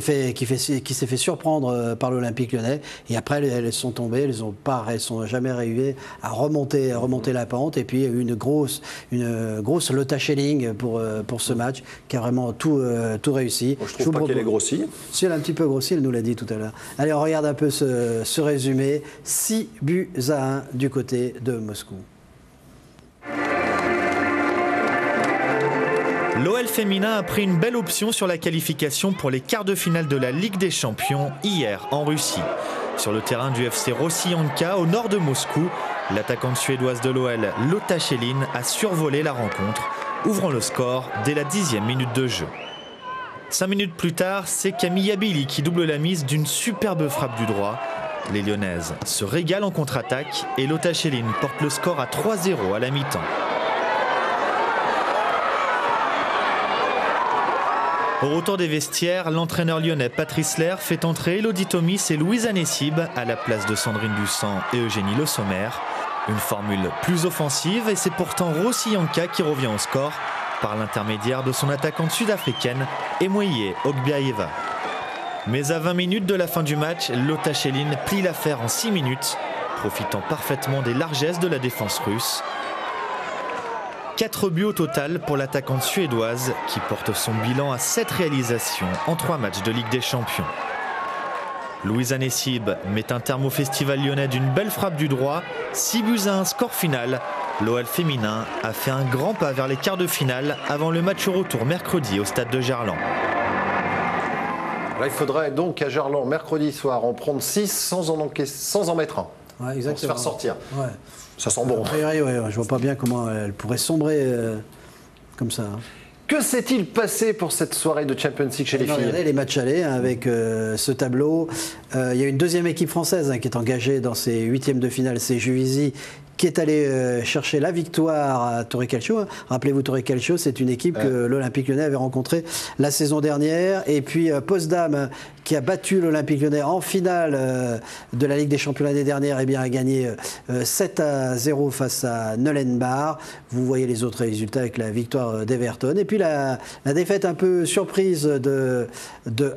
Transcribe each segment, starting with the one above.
s'est fait surprendre par l'Olympique Lyonnais. Et après, elles sont tombées, elles sont jamais arrivées à remonter la pente. Et puis, il y a eu une grosse Lotta Schelling pour ce match, qui a vraiment tout réussi. Bon, je trouve pas qu'elle est grossie. Si, elle a un petit peu grossi, elle nous l'a dit tout à l'heure. Allez, on regarde un peu ce résumé. 6-1 du côté de Moscou. L'OL féminin a pris une belle option sur la qualification pour les quarts de finale de la Ligue des Champions hier en Russie. Sur le terrain du FC Rossiyanka au nord de Moscou, l'attaquante suédoise de l'OL, Lotta Schelling, a survolé la rencontre, ouvrant le score dès la 10e minute de jeu. 5 minutes plus tard, c'est Camilla Billy qui double la mise d'une superbe frappe du droit. Les Lyonnaises se régalent en contre-attaque et Lotta Schelling porte le score à 3-0 à la mi-temps. Au retour des vestiaires, l'entraîneur lyonnais Patrice Lair fait entrer Elodie Thomis et Louise Anessib à la place de Sandrine Dussan et Eugénie Le Sommer. Une formule plus offensive et c'est pourtant Rossiyanka qui revient au score par l'intermédiaire de son attaquante sud-africaine Emoye Ogbiaeva. Mais à 20 minutes de la fin du match, Lotta Schelling plie l'affaire en 6 minutes, profitant parfaitement des largesses de la défense russe. 4 buts au total pour l'attaquante suédoise qui porte son bilan à 7 réalisations en 3 matchs de Ligue des Champions. Louise Anessib met un terme au festival lyonnais d'une belle frappe du droit. 6-1 score final. L'OL féminin a fait un grand pas vers les quarts de finale avant le match retour mercredi au stade de Gerland. Là, il faudrait donc à Gerland, mercredi soir, en prendre 6 sans en mettre un. Ouais, exactement. Pour se faire sortir. Ouais. Ça sent bon. Je vois pas bien comment elle pourrait sombrer comme ça. Que s'est-il passé pour cette soirée de Champions League chez les filles? Regardez les matchs allés avec ce tableau. Il y a une deuxième équipe française qui est engagée dans ces huitièmes de finale, c'est Juvisy, qui est allé chercher la victoire à Torre Calcio. Rappelez-vous, Torre Calcio, c'est une équipe que l'Olympique Lyonnais avait rencontrée la saison dernière. Et puis Potsdam, qui a battu l'Olympique Lyonnais en finale de la Ligue des Champions l'année dernière, eh bien, a gagné 7-0 face à Neulenbar. Vous voyez les autres résultats avec la victoire d'Everton. Et puis la défaite un peu surprise de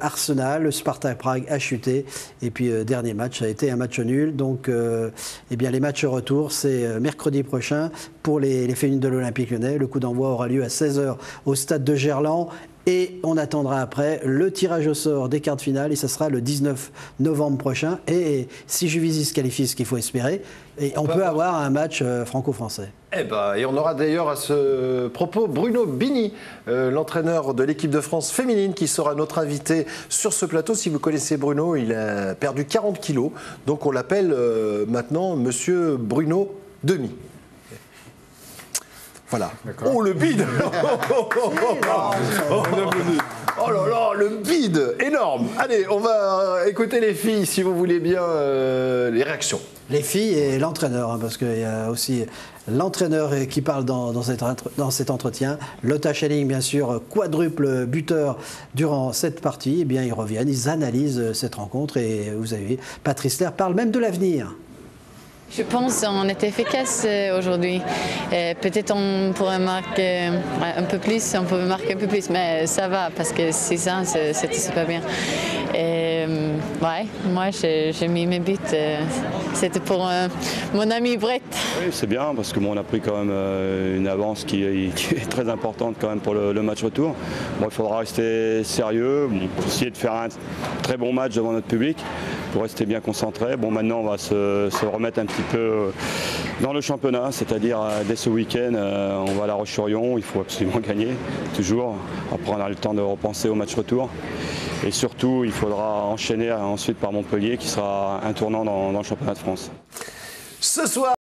Arsenal. Le Sparta Prague a chuté. Et puis dernier match, ça a été un match nul. Donc eh bien, les matchs retour, c'est mercredi prochain pour les féminines de l'Olympique Lyonnais. Le coup d'envoi aura lieu à 16h au stade de Gerland. Et on attendra après le tirage au sort des quarts de finale et ça sera le 19 novembre prochain. Et si Juvisy se qualifie, ce qu'il faut espérer, et on peut avoir un match franco-français. Et on aura d'ailleurs à ce propos Bruno Bini, l'entraîneur de l'équipe de France féminine, qui sera notre invité sur ce plateau. Si vous connaissez Bruno, il a perdu 40 kilos. Donc on l'appelle maintenant Monsieur Bruno Demi. Voilà. Oh, le bide. Oh là là, le bide énorme. Allez, on va écouter les filles, si vous voulez bien, les réactions. Les filles et l'entraîneur, parce qu'il y a aussi l'entraîneur qui parle dans cet entretien. Lotta Schelling, bien sûr, quadruple buteur durant cette partie. Eh bien, ils reviennent, ils analysent cette rencontre et vous avez vu, Patrice Lair parle même de l'avenir. Je pense qu'on était efficace aujourd'hui. Peut-être on pourrait marquer un peu plus, on pouvait marquer un peu plus, mais ça va parce que 6-1, c'était super bien. Ouais, moi j'ai mis mes buts. C'était pour mon ami Brett. Oui, c'est bien parce que on a pris quand même une avance qui est très importante quand même pour le match retour. Bon, il faudra rester sérieux, essayer de faire un très bon match devant notre public pour rester bien concentré. Bon, maintenant on va se remettre un petit peu dans le championnat, c'est-à-dire dès ce week-end, on va à La Roche-sur-Yon, il faut absolument gagner, toujours. Après on a le temps de repenser au match retour. Et surtout, il faudra enchaîner ensuite par Montpellier qui sera un tournant dans le championnat de France. Ce soir.